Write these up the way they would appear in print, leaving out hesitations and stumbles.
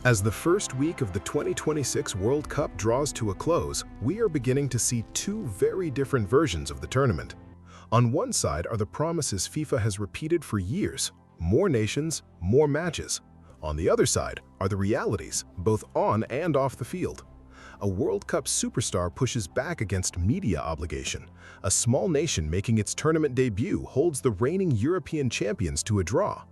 As the first week of the 2026 World Cup draws to a close, we are beginning to see two very different versions of the tournament. On one side are the promises FIFA has repeated for years: more nations, more matches. On the other side are the realities, both on and off the field. A World Cup superstar pushes back against media obligation. A small nation making its tournament debut holds the reigning European champions to a draw.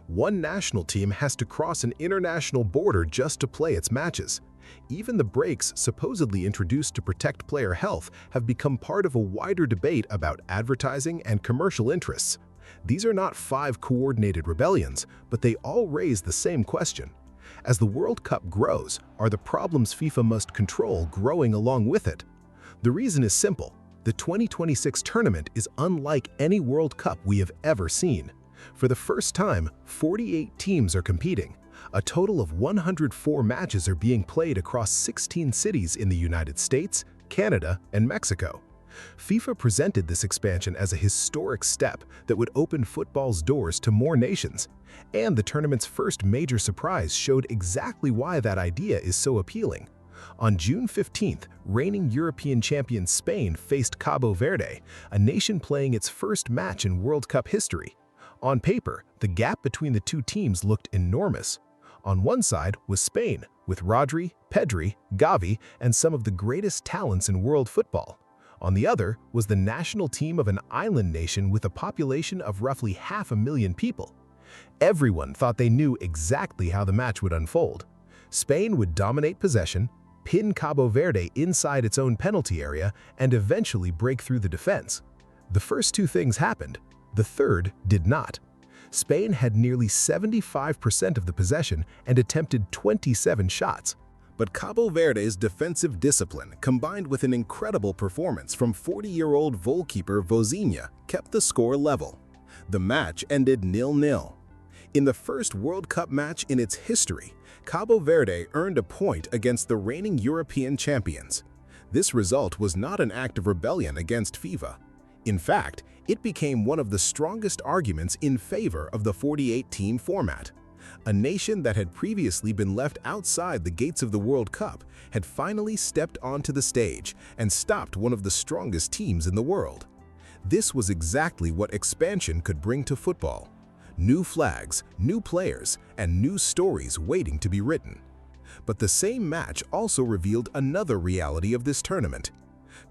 One national team has to cross an international border just to play its matches. Even the breaks supposedly introduced to protect player health have become part of a wider debate about advertising and commercial interests. These are not five coordinated rebellions, but they all raise the same question. As the World Cup grows, are the problems FIFA must control growing along with it? The reason is simple. The 2026 tournament is unlike any World Cup we have ever seen. For the first time, 48 teams are competing. A total of 104 matches are being played across 16 cities in the United States, Canada, and Mexico. FIFA presented this expansion as a historic step that would open football's doors to more nations. And the tournament's first major surprise showed exactly why that idea is so appealing. On June 15th, reigning European champion Spain faced Cabo Verde, a nation playing its first match in World Cup history. On paper, the gap between the two teams looked enormous. On one side was Spain, with Rodri, Pedri, Gavi, and some of the greatest talents in world football. On the other was the national team of an island nation with a population of roughly 500,000 people. Everyone thought they knew exactly how the match would unfold. Spain would dominate possession, pin Cabo Verde inside its own penalty area, and eventually break through the defense. The first two things happened. The third did not. Spain had nearly 75% of the possession and attempted 27 shots. But Cabo Verde's defensive discipline, combined with an incredible performance from 40-year-old goalkeeper Vinícius, kept the score level. The match ended 0-0. In the first World Cup match in its history, Cabo Verde earned a point against the reigning European champions. This result was not an act of rebellion against FIFA. In fact, it became one of the strongest arguments in favor of the 48-team format. A nation that had previously been left outside the gates of the World Cup had finally stepped onto the stage and stopped one of the strongest teams in the world. This was exactly what expansion could bring to football: new flags, new players, and new stories waiting to be written. But the same match also revealed another reality of this tournament.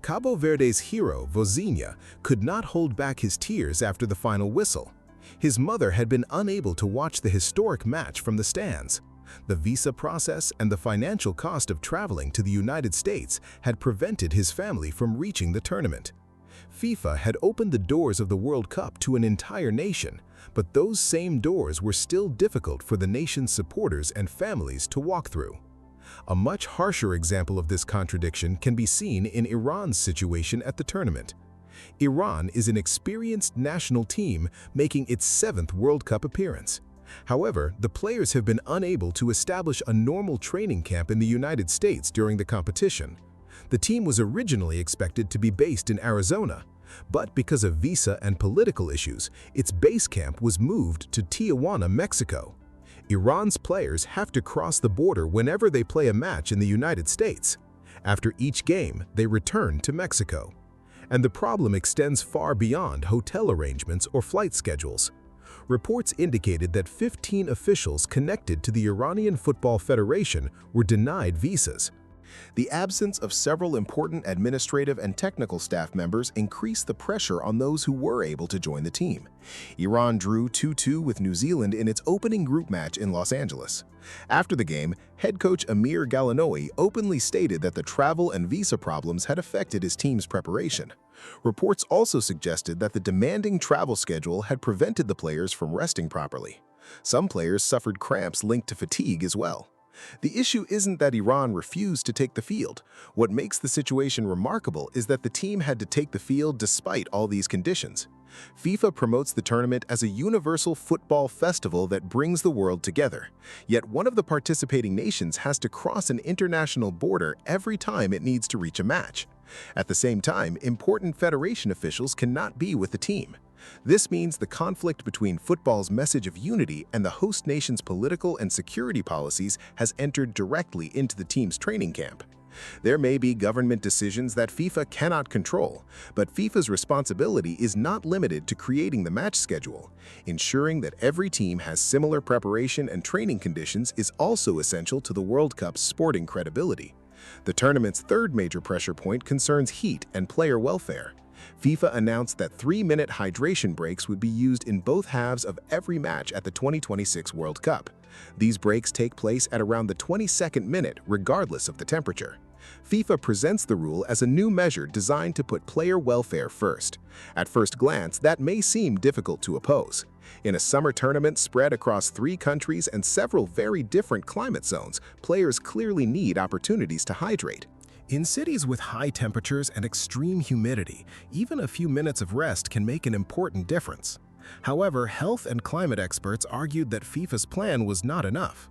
Cabo Verde's hero, Vinícius, could not hold back his tears after the final whistle. His mother had been unable to watch the historic match from the stands. The visa process and the financial cost of traveling to the United States had prevented his family from reaching the tournament. FIFA had opened the doors of the World Cup to an entire nation, but those same doors were still difficult for the nation's supporters and families to walk through. A much harsher example of this contradiction can be seen in Iran's situation at the tournament. Iran is an experienced national team making its 7th World Cup appearance. However, the players have been unable to establish a normal training camp in the United States during the competition. The team was originally expected to be based in Arizona, but because of visa and political issues, its base camp was moved to Tijuana, Mexico. Iran's players have to cross the border whenever they play a match in the United States. After each game, they return to Mexico. And the problem extends far beyond hotel arrangements or flight schedules. Reports indicated that 15 officials connected to the Iranian Football Federation were denied visas. The absence of several important administrative and technical staff members increased the pressure on those who were able to join the team. Iran drew 2-2 with New Zealand in its opening group match in Los Angeles. After the game, head coach Amir Galanoui openly stated that the travel and visa problems had affected his team's preparation. Reports also suggested that the demanding travel schedule had prevented the players from resting properly. Some players suffered cramps linked to fatigue as well. The issue isn't that Iran refused to take the field. What makes the situation remarkable is that the team had to take the field despite all these conditions. FIFA promotes the tournament as a universal football festival that brings the world together. Yet one of the participating nations has to cross an international border every time it needs to reach a match. At the same time, important federation officials cannot be with the team. This means the conflict between football's message of unity and the host nation's political and security policies has entered directly into the team's training camp. There may be government decisions that FIFA cannot control, but FIFA's responsibility is not limited to creating the match schedule. Ensuring that every team has similar preparation and training conditions is also essential to the World Cup's sporting credibility. The tournament's third major pressure point concerns heat and player welfare. FIFA announced that 3-minute hydration breaks would be used in both halves of every match at the 2026 World Cup. These breaks take place at around the 22nd minute, regardless of the temperature. FIFA presents the rule as a new measure designed to put player welfare first. At first glance, that may seem difficult to oppose. In a summer tournament spread across 3 countries and several very different climate zones, players clearly need opportunities to hydrate. In cities with high temperatures and extreme humidity, even a few minutes of rest can make an important difference. However, health and climate experts argued that FIFA's plan was not enough.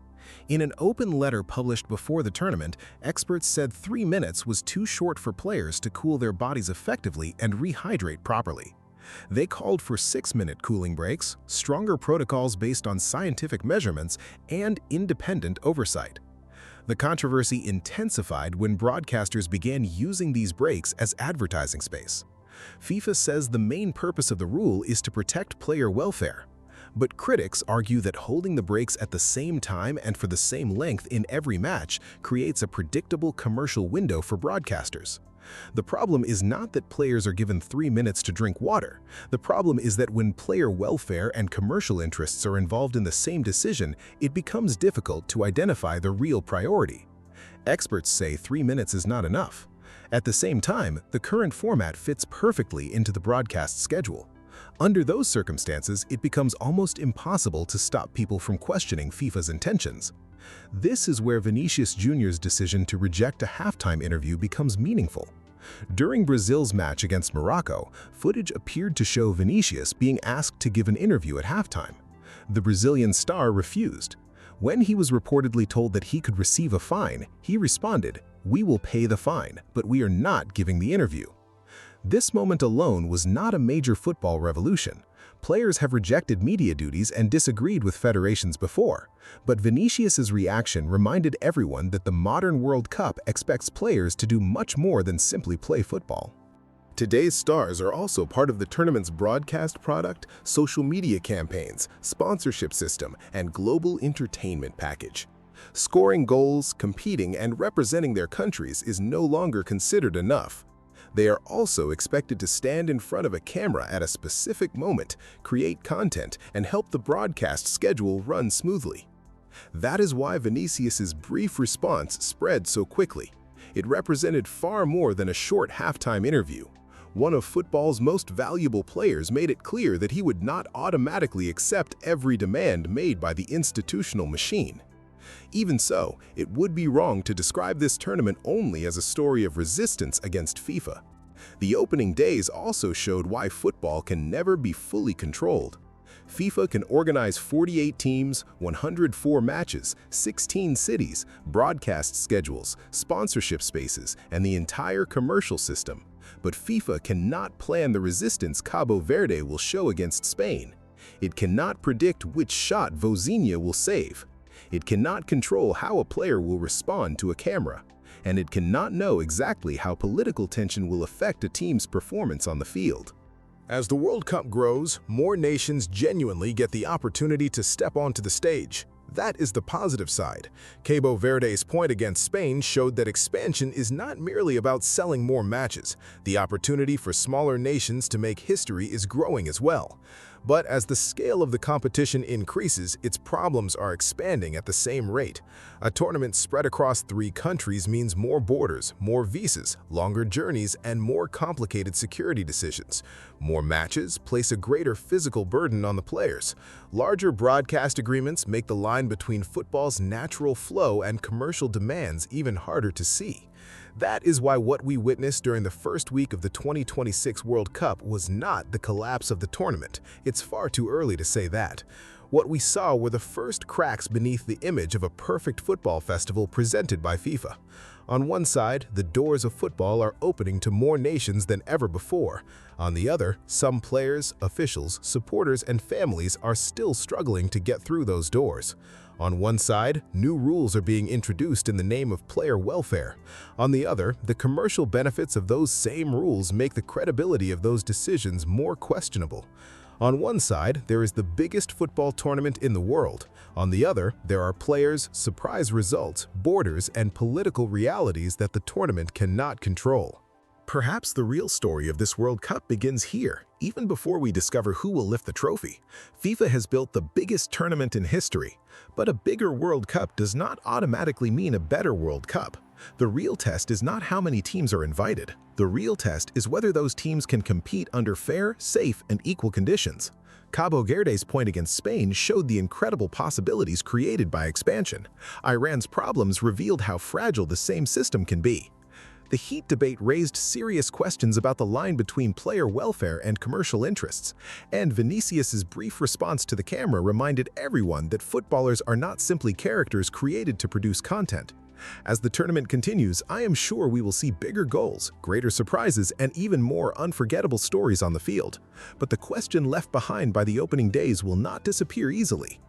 In an open letter published before the tournament, experts said 3 minutes was too short for players to cool their bodies effectively and rehydrate properly. They called for 6-minute cooling breaks, stronger protocols based on scientific measurements, and independent oversight. The controversy intensified when broadcasters began using these breaks as advertising space. FIFA says the main purpose of the rule is to protect player welfare. But critics argue that holding the breaks at the same time and for the same length in every match creates a predictable commercial window for broadcasters. The problem is not that players are given 3 minutes to drink water. The problem is that when player welfare and commercial interests are involved in the same decision, it becomes difficult to identify the real priority. Experts say 3 minutes is not enough. At the same time, the current format fits perfectly into the broadcast schedule. Under those circumstances, it becomes almost impossible to stop people from questioning FIFA's intentions. This is where Vinícius Júnior's decision to reject a halftime interview becomes meaningful. During Brazil's match against Morocco, footage appeared to show Vinícius being asked to give an interview at halftime. The Brazilian star refused. When he was reportedly told that he could receive a fine, he responded, "We will pay the fine, but we are not giving the interview." This moment alone was not a major football revolution. Players have rejected media duties and disagreed with federations before, but Vinícius's reaction reminded everyone that the modern World Cup expects players to do much more than simply play football. Today's stars are also part of the tournament's broadcast product, social media campaigns, sponsorship system, and global entertainment package. Scoring goals, competing, and representing their countries is no longer considered enough. They are also expected to stand in front of a camera at a specific moment, create content, and help the broadcast schedule run smoothly. That is why Vinícius's brief response spread so quickly. It represented far more than a short halftime interview. One of football's most valuable players made it clear that he would not automatically accept every demand made by the institutional machine. Even so, it would be wrong to describe this tournament only as a story of resistance against FIFA. The opening days also showed why football can never be fully controlled. FIFA can organize 48 teams, 104 matches, 16 cities, broadcast schedules, sponsorship spaces, and the entire commercial system. But FIFA cannot plan the resistance Cape Verde will show against Spain. It cannot predict which shot Vinícius will save. It cannot control how a player will respond to a camera, and it cannot know exactly how political tension will affect a team's performance on the field. As the World Cup grows, more nations genuinely get the opportunity to step onto the stage. That is the positive side. Cape Verde's point against Spain showed that expansion is not merely about selling more matches. The opportunity for smaller nations to make history is growing as well. But as the scale of the competition increases, its problems are expanding at the same rate. A tournament spread across 3 countries means more borders, more visas, longer journeys, and more complicated security decisions. More matches place a greater physical burden on the players. Larger broadcast agreements make the line between football's natural flow and commercial demands even harder to see. That is why what we witnessed during the first week of the 2026 World Cup was not the collapse of the tournament. It's far too early to say that. What we saw were the first cracks beneath the image of a perfect football festival presented by FIFA. On one side, the doors of football are opening to more nations than ever before. On the other, some players, officials, supporters, and families are still struggling to get through those doors. On one side, new rules are being introduced in the name of player welfare. On the other, the commercial benefits of those same rules make the credibility of those decisions more questionable. On one side, there is the biggest football tournament in the world. On the other, there are players, surprise results, borders, and political realities that the tournament cannot control. Perhaps the real story of this World Cup begins here, even before we discover who will lift the trophy. FIFA has built the biggest tournament in history, but a bigger World Cup does not automatically mean a better World Cup. The real test is not how many teams are invited. The real test is whether those teams can compete under fair, safe, and equal conditions. Cape Verde's point against Spain showed the incredible possibilities created by expansion. Iran's problems revealed how fragile the same system can be. The heat debate raised serious questions about the line between player welfare and commercial interests, and Vinícius's brief response to the camera reminded everyone that footballers are not simply characters created to produce content. As the tournament continues, I am sure we will see bigger goals, greater surprises, and even more unforgettable stories on the field. But the question left behind by the opening days will not disappear easily.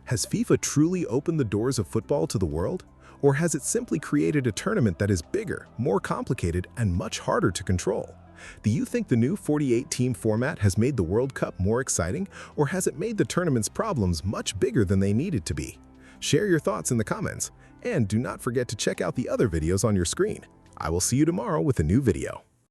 Has FIFA truly opened the doors of football to the world? Or has it simply created a tournament that is bigger, more complicated, and much harder to control? Do you think the new 48-team format has made the World Cup more exciting, or has it made the tournament's problems much bigger than they needed to be? Share your thoughts in the comments, and do not forget to check out the other videos on your screen. I will see you tomorrow with a new video.